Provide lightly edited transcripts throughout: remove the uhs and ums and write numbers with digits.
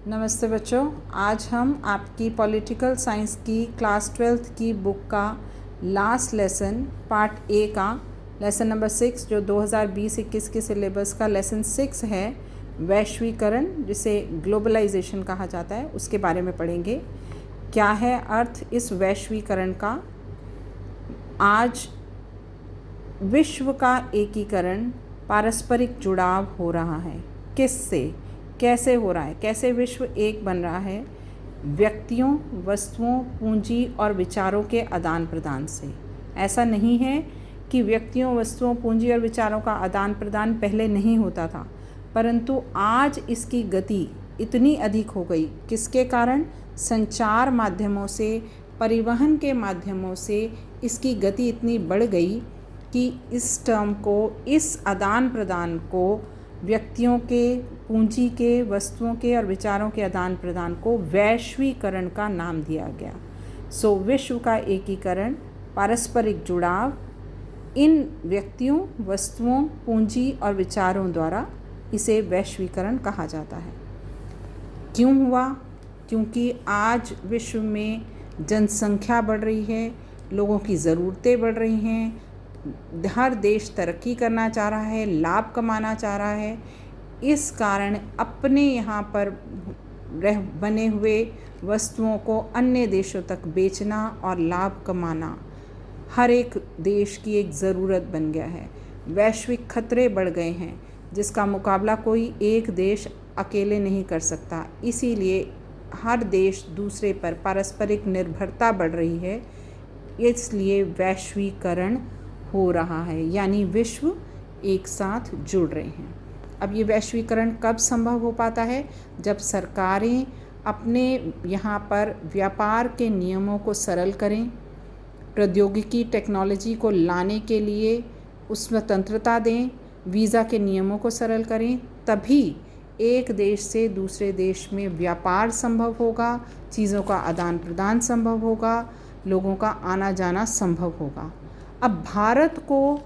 नमस्ते बच्चों। आज हम आपकी पॉलिटिकल साइंस की क्लास 12th की बुक का लास्ट लेसन पार्ट ए का लेसन नंबर 6 जो 2020-21 के सिलेबस का लेसन 6 है, वैश्वीकरण जिसे ग्लोबलाइजेशन कहा जाता है, उसके बारे में पढ़ेंगे। क्या है अर्थ इस वैश्वीकरण का? आज विश्व का एकीकरण, पारस्परिक जुड़ाव हो रहा है। किससे, कैसे हो रहा है? कैसे विश्व एक बन रहा है? व्यक्तियों, वस्तुओं, पूंजी और विचारों के आदान प्रदान से। ऐसा नहीं है कि व्यक्तियों, वस्तुओं, पूंजी और विचारों का आदान प्रदान पहले नहीं होता था, परंतु आज इसकी गति इतनी अधिक हो गई। किसके कारण? संचार माध्यमों से, परिवहन के माध्यमों से इसकी गति इतनी बढ़ गई कि इस टर्म को, इस आदान प्रदान को, व्यक्तियों के, पूंजी के, वस्तुओं के और विचारों के आदान प्रदान को वैश्वीकरण का नाम दिया गया। विश्व का एकीकरण, पारस्परिक जुड़ाव इन व्यक्तियों, वस्तुओं, पूंजी और विचारों द्वारा इसे वैश्वीकरण कहा जाता है। क्यों हुआ? क्योंकि आज विश्व में जनसंख्या बढ़ रही है, लोगों की ज़रूरतें बढ़ रही हैं, हर देश तरक्की करना चाह रहा है, लाभ कमाना चाह रहा है। इस कारण अपने यहाँ पर बने हुए वस्तुओं को अन्य देशों तक बेचना और लाभ कमाना हर एक देश की एक ज़रूरत बन गया है। वैश्विक खतरे बढ़ गए हैं जिसका मुकाबला कोई एक देश अकेले नहीं कर सकता। इसीलिए हर देश दूसरे पर पारस्परिक निर्भरता बढ़ रही है, इसलिए वैश्वीकरण हो रहा है, यानी विश्व एक साथ जुड़ रहे हैं। अब ये वैश्वीकरण कब संभव हो पाता है? जब सरकारें अपने यहाँ पर व्यापार के नियमों को सरल करें, प्रौद्योगिकी, टेक्नोलॉजी को लाने के लिए उसमें स्वतंत्रता दें, वीज़ा के नियमों को सरल करें, तभी एक देश से दूसरे देश में व्यापार संभव होगा, चीज़ों का आदान प्रदान संभव होगा, लोगों का आना जाना संभव होगा। अब भारत को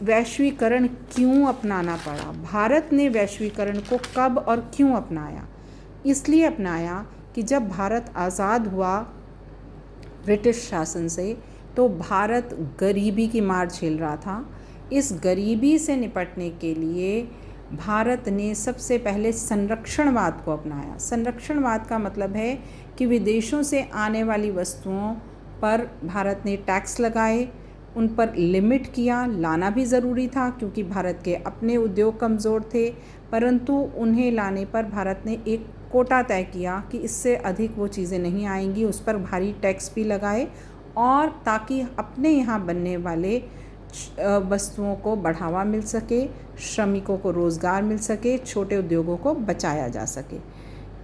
वैश्वीकरण क्यों अपनाना पड़ा? भारत ने वैश्वीकरण को कब और क्यों अपनाया? इसलिए अपनाया कि जब भारत आज़ाद हुआ ब्रिटिश शासन से, तो भारत गरीबी की मार झेल रहा था। इस गरीबी से निपटने के लिए भारत ने सबसे पहले संरक्षणवाद को अपनाया। संरक्षणवाद का मतलब है कि विदेशों से आने वाली वस्तुओं पर भारत ने टैक्स लगाए, उन पर लिमिट किया। लाना भी ज़रूरी था क्योंकि भारत के अपने उद्योग कमज़ोर थे, परंतु उन्हें लाने पर भारत ने एक कोटा तय किया कि इससे अधिक वो चीज़ें नहीं आएंगी, उस पर भारी टैक्स भी लगाए, और ताकि अपने यहाँ बनने वाले वस्तुओं को बढ़ावा मिल सके, श्रमिकों को रोज़गार मिल सके, छोटे उद्योगों को बचाया जा सके।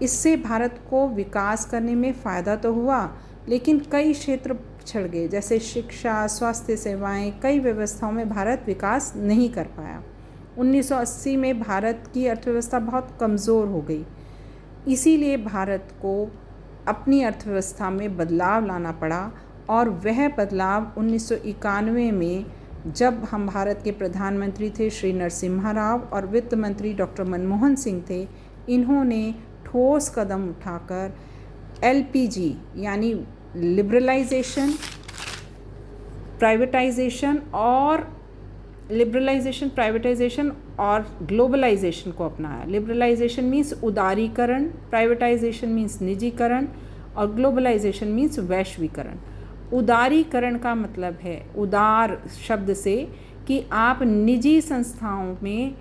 इससे भारत को विकास करने में फ़ायदा तो हुआ, लेकिन कई क्षेत्र पिछड़ गए, जैसे शिक्षा, स्वास्थ्य सेवाएं, कई व्यवस्थाओं में भारत विकास नहीं कर पाया। 1980 में भारत की अर्थव्यवस्था बहुत कमज़ोर हो गई। इसीलिए भारत को अपनी अर्थव्यवस्था में बदलाव लाना पड़ा, और वह बदलाव 1991 में, जब हम भारत के प्रधानमंत्री थे श्री नरसिम्हा राव और वित्त मंत्री डॉक्टर मनमोहन सिंह थे, इन्होंने ठोस कदम उठाकर LPG यानी लिबरलाइजेशन, प्राइवेटाइजेशन और ग्लोबलाइजेशन को अपनाया। लिबरलाइजेशन मीन्स उदारीकरण, प्राइवेटाइजेशन मीन्स निजीकरण, और ग्लोबलाइजेशन मीन्स वैश्वीकरण। उदारीकरण का मतलब है, उदार शब्द से, कि आप निजी संस्थाओं में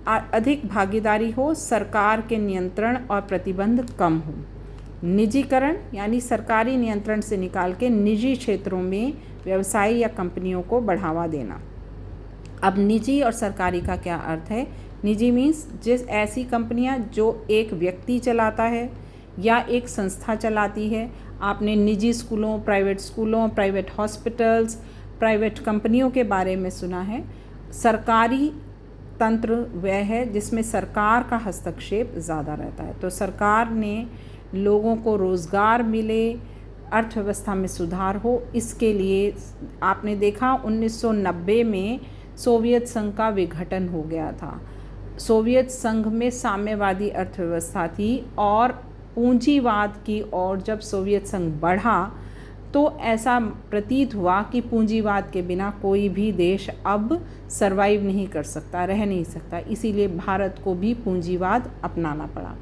अधिक भागीदारी हो, सरकार के नियंत्रण और प्रतिबंध कम हो। निजीकरण यानी सरकारी नियंत्रण से निकाल के निजी क्षेत्रों में व्यवसाय या कंपनियों को बढ़ावा देना। अब निजी और सरकारी का क्या अर्थ है? निजी मीन्स ऐसी कंपनियां जो एक व्यक्ति चलाता है या एक संस्था चलाती है। आपने निजी स्कूलों, प्राइवेट हॉस्पिटल्स, प्राइवेट कंपनियों के बारे में सुना है। सरकारी तंत्र वह है जिसमें सरकार का हस्तक्षेप ज़्यादा रहता है। तो सरकार ने लोगों को रोज़गार मिले, अर्थव्यवस्था में सुधार हो, इसके लिए आपने देखा 1990 में सोवियत संघ का विघटन हो गया था। सोवियत संघ में साम्यवादी अर्थव्यवस्था थी और पूंजीवाद की ओर जब सोवियत संघ बढ़ा तो ऐसा प्रतीत हुआ कि पूंजीवाद के बिना कोई भी देश अब सरवाइव नहीं कर सकता, रह नहीं सकता। इसीलिए भारत को भी पूंजीवाद अपनाना पड़ा।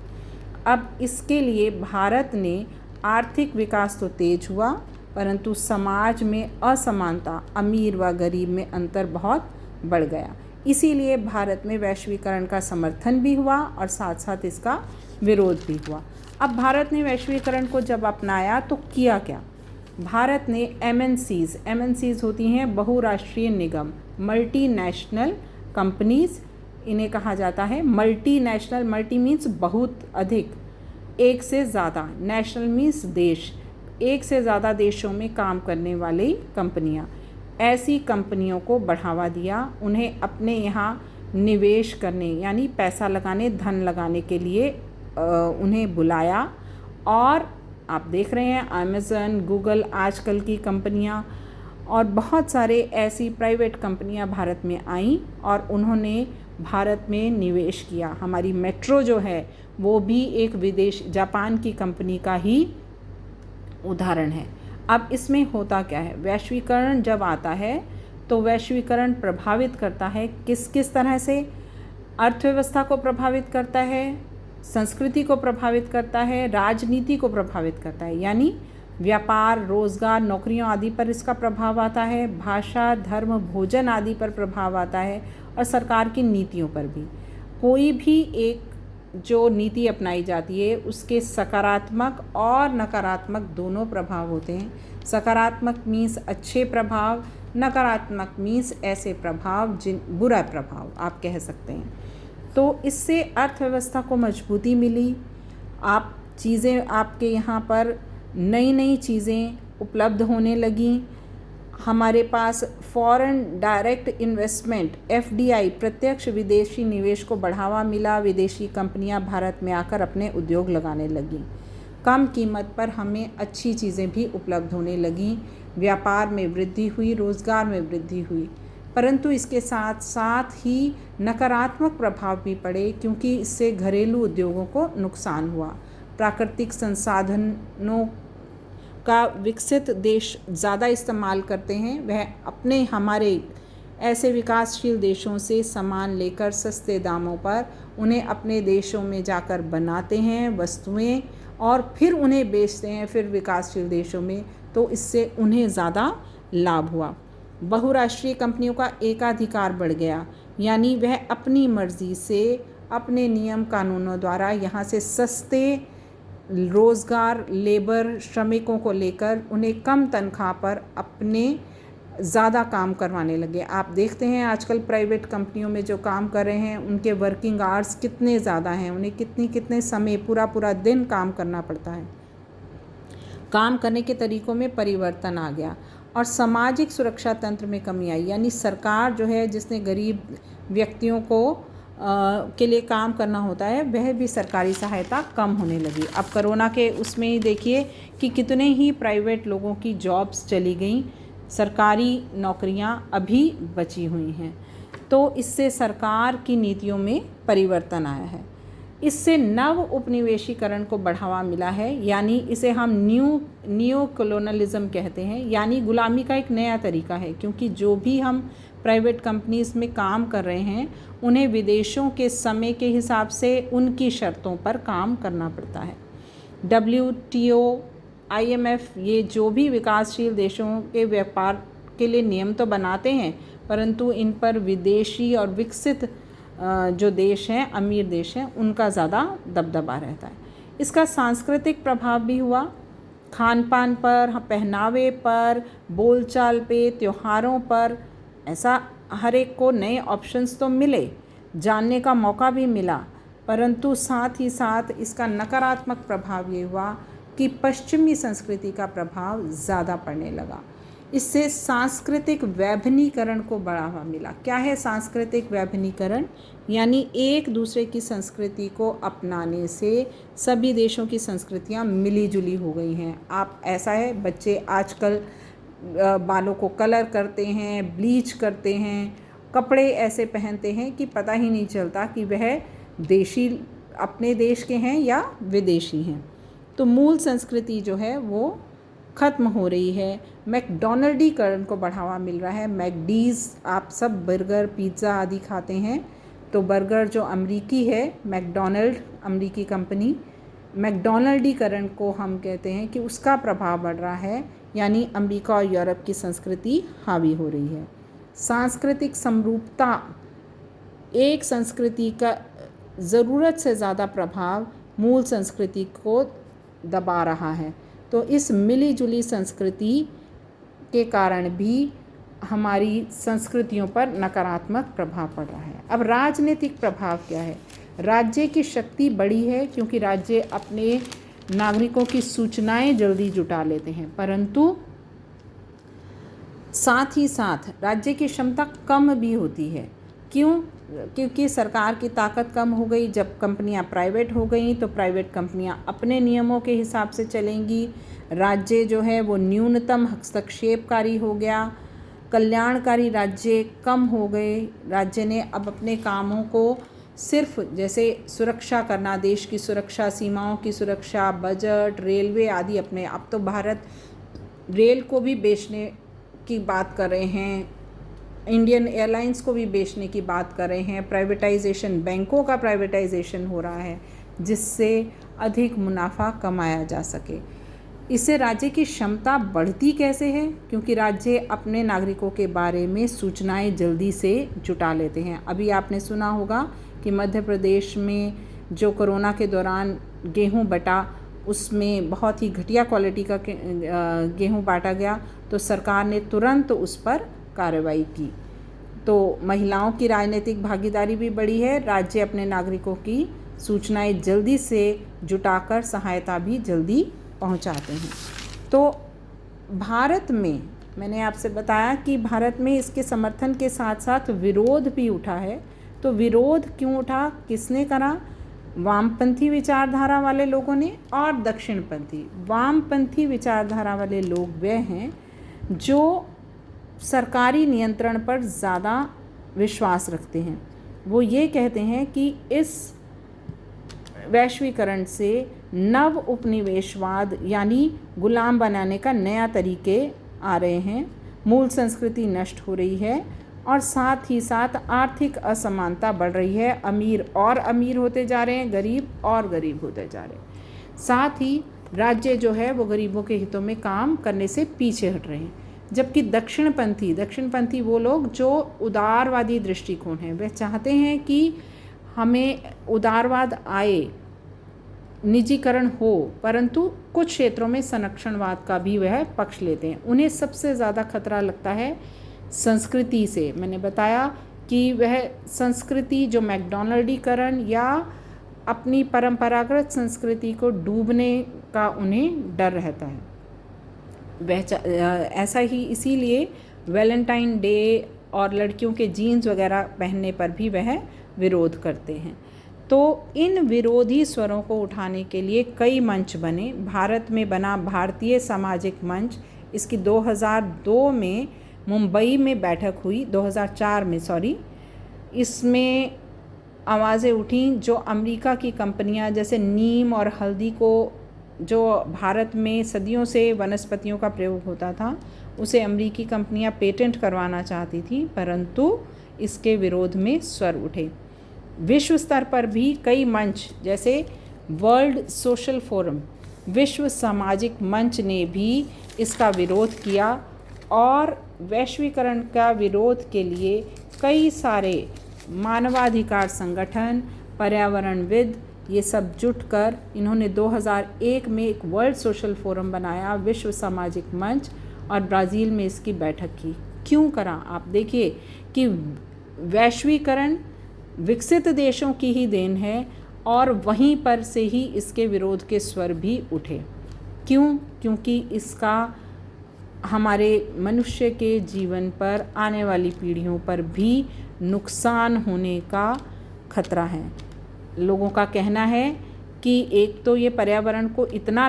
अब इसके लिए भारत ने आर्थिक विकास तो तेज हुआ, परंतु समाज में असमानता, अमीर व गरीब में अंतर बहुत बढ़ गया। इसीलिए भारत में वैश्वीकरण का समर्थन भी हुआ और साथ साथ इसका विरोध भी हुआ। अब भारत ने वैश्वीकरण को जब अपनाया तो किया क्या? भारत ने एमएनसीज़ होती हैं बहुराष्ट्रीय निगम, मल्टीनेशनल कंपनीज़ इन्हें कहा जाता है। मल्टीनेशनल, मल्टी मीन्स बहुत अधिक, एक से ज़्यादा, नेशनल मीन्स देश, एक से ज़्यादा देशों में काम करने वाली कंपनियां। ऐसी कंपनियों को बढ़ावा दिया, उन्हें अपने यहाँ निवेश करने यानी पैसा लगाने, धन लगाने के लिए उन्हें बुलाया। और आप देख रहे हैं अमेज़न, गूगल, आजकल की कंपनियां और बहुत सारे ऐसी प्राइवेट कंपनियां भारत में आईं और उन्होंने भारत में निवेश किया। हमारी मेट्रो जो है वो भी एक विदेश, जापान की कंपनी का ही उदाहरण है। अब इसमें होता क्या है? वैश्वीकरण जब आता है तो वैश्वीकरण प्रभावित करता है किस किस तरह से? अर्थव्यवस्था को प्रभावित करता है, संस्कृति को प्रभावित करता है, राजनीति को प्रभावित करता है, यानी व्यापार, रोजगार, नौकरियों आदि पर इसका प्रभाव आता है, भाषा, धर्म, भोजन आदि पर प्रभाव आता है और सरकार की नीतियों पर भी। कोई भी एक जो नीति अपनाई जाती है उसके सकारात्मक और नकारात्मक दोनों प्रभाव होते हैं। सकारात्मक मीन्स अच्छे प्रभाव, नकारात्मक मीन्स ऐसे प्रभाव जिन बुरा प्रभाव आप कह सकते हैं। तो इससे अर्थव्यवस्था को मजबूती मिली। आपके यहाँ पर नई नई चीज़ें उपलब्ध होने लगीं। हमारे पास फॉरेन डायरेक्ट इन्वेस्टमेंट एफडीआई, प्रत्यक्ष विदेशी निवेश को बढ़ावा मिला। विदेशी कंपनियां भारत में आकर अपने उद्योग लगाने लगीं। कम कीमत पर हमें अच्छी चीज़ें भी उपलब्ध होने लगीं। व्यापार में वृद्धि हुई, रोज़गार में वृद्धि हुई। परंतु इसके साथ साथ ही नकारात्मक प्रभाव भी पड़े, क्योंकि इससे घरेलू उद्योगों को नुकसान हुआ। प्राकृतिक संसाधनों का विकसित देश ज़्यादा इस्तेमाल करते हैं, वह हमारे ऐसे विकासशील देशों से सामान लेकर सस्ते दामों पर उन्हें अपने देशों में जाकर बनाते हैं वस्तुएं और फिर उन्हें बेचते हैं फिर विकासशील देशों में, तो इससे उन्हें ज़्यादा लाभ हुआ। बहुराष्ट्रीय कंपनियों का एकाधिकार बढ़ गया, यानी वह अपनी मर्जी से अपने नियम कानूनों द्वारा यहाँ से सस्ते रोज़गार, लेबर, श्रमिकों को लेकर उन्हें कम तनख्वाह पर अपने ज़्यादा काम करवाने लगे। आप देखते हैं आजकल प्राइवेट कंपनियों में जो काम कर रहे हैं उनके वर्किंग आवर्स कितने ज़्यादा हैं, उन्हें कितने समय पूरा दिन काम करना पड़ता है। काम करने के तरीक़ों में परिवर्तन आ गया और सामाजिक सुरक्षा तंत्र में कमी आई, यानी सरकार जो है जिसने गरीब व्यक्तियों को के लिए काम करना होता है, वह भी सरकारी सहायता कम होने लगी। अब कोरोना के उसमें ही देखिए कि कितने ही प्राइवेट लोगों की जॉब्स चली गईं, सरकारी नौकरियां अभी बची हुई हैं। तो इससे सरकार की नीतियों में परिवर्तन आया है। इससे नव उपनिवेशीकरण को बढ़ावा मिला है, यानी इसे हम न्यू कॉलोनलिज्म कहते हैं, यानी गुलामी का एक नया तरीका है, क्योंकि जो भी हम प्राइवेट कंपनीज में काम कर रहे हैं उन्हें विदेशों के समय के हिसाब से उनकी शर्तों पर काम करना पड़ता है। WTO, IMF ये जो भी विकासशील देशों के व्यापार के लिए नियम तो बनाते हैं, परंतु इन पर विदेशी और विकसित जो देश हैं, अमीर देश हैं, उनका ज़्यादा दबदबा रहता है। इसका सांस्कृतिक प्रभाव भी हुआ, खान पान पर, पहनावे पर, बोलचाल पे, त्योहारों पर। ऐसा हर एक को नए ऑप्शंस तो मिले, जानने का मौका भी मिला, परंतु साथ ही साथ इसका नकारात्मक प्रभाव ये हुआ कि पश्चिमी संस्कृति का प्रभाव ज़्यादा पड़ने लगा। इससे सांस्कृतिक वैभनीकरण को बढ़ावा मिला। क्या है सांस्कृतिक वैभनीकरण? यानी एक दूसरे की संस्कृति को अपनाने से सभी देशों की संस्कृतियाँ मिली जुली हो गई हैं। आप ऐसा है, बच्चे आजकल बालों को कलर करते हैं, ब्लीच करते हैं, कपड़े ऐसे पहनते हैं कि पता ही नहीं चलता कि वह देशी अपने देश के हैं या विदेशी हैं। तो मूल संस्कृति जो है वो ख़त्म हो रही है। मैकडॉनल्डीकरण को बढ़ावा मिल रहा है। मैकडीज़, आप सब बर्गर पिज़्ज़ा आदि खाते हैं, तो बर्गर जो अमरीकी है, मैकडॉनल्ड अमरीकी कंपनी, मैकडॉनल्डीकरण को हम कहते हैं कि उसका प्रभाव बढ़ रहा है, यानी अमेरिका और यूरोप की संस्कृति हावी हो रही है। सांस्कृतिक समरूपता, एक संस्कृति का ज़रूरत से ज़्यादा प्रभाव मूल संस्कृति को दबा रहा है। तो इस मिली जुली संस्कृति के कारण भी हमारी संस्कृतियों पर नकारात्मक प्रभाव पड़ रहा है। अब राजनीतिक प्रभाव क्या है? राज्य की शक्ति बढ़ी है क्योंकि राज्य अपने नागरिकों की सूचनाएं जल्दी जुटा लेते हैं, परंतु साथ ही साथ राज्य की क्षमता कम भी होती है। क्यों? क्योंकि सरकार की ताकत कम हो गई। जब कंपनियां प्राइवेट हो गई तो प्राइवेट कंपनियां अपने नियमों के हिसाब से चलेंगी। राज्य जो है वो न्यूनतम हस्तक्षेपकारी हो गया। कल्याणकारी राज्य कम हो गए। राज्य ने अब अपने कामों को सिर्फ जैसे सुरक्षा करना, देश की सुरक्षा, सीमाओं की सुरक्षा, बजट, रेलवे आदि अपने, अब तो भारत रेल को भी बेचने की बात कर रहे हैं, इंडियन एयरलाइंस को भी बेचने की बात कर रहे हैं। प्राइवेटाइजेशन, बैंकों का प्राइवेटाइजेशन हो रहा है जिससे अधिक मुनाफा कमाया जा सके। इससे राज्य की क्षमता बढ़ती कैसे है? क्योंकि राज्य अपने नागरिकों के बारे में सूचनाएं जल्दी से जुटा लेते हैं। अभी आपने सुना होगा कि मध्य प्रदेश में जो कोरोना के दौरान गेहूं बटा, उसमें बहुत ही घटिया क्वालिटी का गेहूं बांटा गया, तो सरकार ने तुरंत उस पर कार्रवाई की। तो महिलाओं की राजनीतिक भागीदारी भी बढ़ी है। राज्य अपने नागरिकों की सूचनाएं जल्दी से जुटाकर सहायता भी जल्दी पहुंचाते हैं। तो भारत में, मैंने आपसे बताया कि भारत में इसके समर्थन के साथ साथ विरोध भी उठा है। तो विरोध क्यों उठा? किसने करा? वामपंथी विचारधारा वाले लोगों ने और दक्षिणपंथी। वामपंथी विचारधारा वाले लोग वे हैं जो सरकारी नियंत्रण पर ज़्यादा विश्वास रखते हैं। वो ये कहते हैं कि इस वैश्वीकरण से नव उपनिवेशवाद यानी गुलाम बनाने का नया तरीके आ रहे हैं, मूल संस्कृति नष्ट हो रही है और साथ ही साथ आर्थिक असमानता बढ़ रही है। अमीर और अमीर होते जा रहे हैं, गरीब और गरीब होते जा रहे हैं। साथ ही राज्य जो है वो गरीबों के हितों में काम करने से पीछे हट रहे हैं। जबकि दक्षिणपंथी वो लोग जो उदारवादी दृष्टिकोण है, वे चाहते हैं कि हमें उदारवाद आए, निजीकरण हो, परंतु कुछ क्षेत्रों में संरक्षणवाद का भी वह पक्ष लेते हैं। उन्हें सबसे ज़्यादा खतरा लगता है संस्कृति से। मैंने बताया कि वह संस्कृति जो मैकडॉनल्डीकरण या अपनी परंपरागत संस्कृति को डूबने का उन्हें डर रहता है। ऐसा ही इसीलिए वैलेंटाइन डे और लड़कियों के जीन्स वगैरह पहनने पर भी वह विरोध करते हैं। तो इन विरोधी स्वरों को उठाने के लिए कई मंच बने। भारत में बना भारतीय सामाजिक मंच, इसकी 2002 में मुंबई में बैठक हुई, 2004 में सॉरी। इसमें आवाज़ें उठी जो अमेरिका की कंपनियां जैसे नीम और हल्दी को, जो भारत में सदियों से वनस्पतियों का प्रयोग होता था, उसे अमेरिकी कंपनियां पेटेंट करवाना चाहती थी, परंतु इसके विरोध में स्वर उठे। विश्व स्तर पर भी कई मंच जैसे वर्ल्ड सोशल फोरम, विश्व सामाजिक मंच ने भी इसका विरोध किया और वैश्वीकरण का विरोध के लिए कई सारे मानवाधिकार संगठन, पर्यावरणविद, ये सब जुटकर इन्होंने 2001 में एक वर्ल्ड सोशल फोरम बनाया, विश्व सामाजिक मंच, और ब्राज़ील में इसकी बैठक की। क्यों करा? आप देखिए कि वैश्वीकरण विकसित देशों की ही देन है और वहीं पर से ही इसके विरोध के स्वर भी उठे। क्यों? क्योंकि इसका हमारे मनुष्य के जीवन पर, आने वाली पीढ़ियों पर भी नुकसान होने का खतरा है। लोगों का कहना है कि एक तो ये पर्यावरण को इतना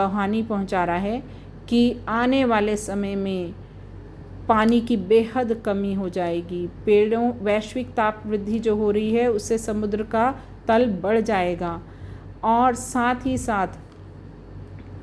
हानि पहुंचा रहा है कि आने वाले समय में पानी की बेहद कमी हो जाएगी। पेड़ों, वैश्विक ताप वृद्धि जो हो रही है उससे समुद्र का तल बढ़ जाएगा और साथ ही साथ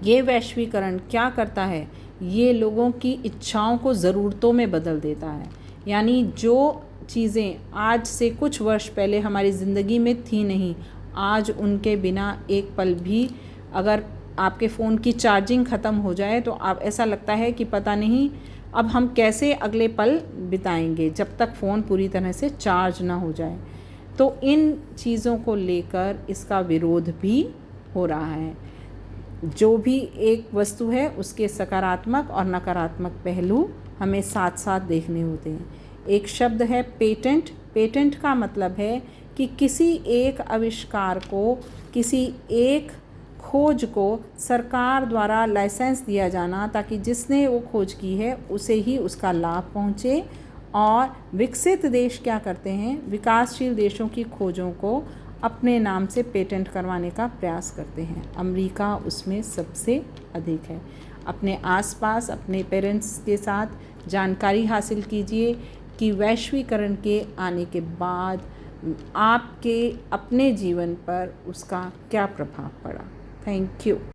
ये वैश्वीकरण क्या करता है, ये लोगों की इच्छाओं को ज़रूरतों में बदल देता है। यानी जो चीज़ें आज से कुछ वर्ष पहले हमारी ज़िंदगी में थी नहीं, आज उनके बिना एक पल भी, अगर आपके फ़ोन की चार्जिंग ख़त्म हो जाए तो आप ऐसा लगता है कि पता नहीं अब हम कैसे अगले पल बिताएंगे जब तक फ़ोन पूरी तरह से चार्ज ना हो जाए। तो इन चीज़ों को लेकर इसका विरोध भी हो रहा है। जो भी एक वस्तु है उसके सकारात्मक और नकारात्मक पहलू हमें साथ साथ देखने होते हैं। एक शब्द है पेटेंट। पेटेंट का मतलब है कि किसी एक आविष्कार को, किसी एक खोज को सरकार द्वारा लाइसेंस दिया जाना, ताकि जिसने वो खोज की है उसे ही उसका लाभ पहुँचे। और विकसित देश क्या करते हैं, विकासशील देशों की खोजों को अपने नाम से पेटेंट करवाने का प्रयास करते हैं। अमेरिका उसमें सबसे अधिक है। अपने आसपास अपने पेरेंट्स के साथ जानकारी हासिल कीजिए कि वैश्वीकरण के आने के बाद आपके अपने जीवन पर उसका क्या प्रभाव पड़ा। Thank you.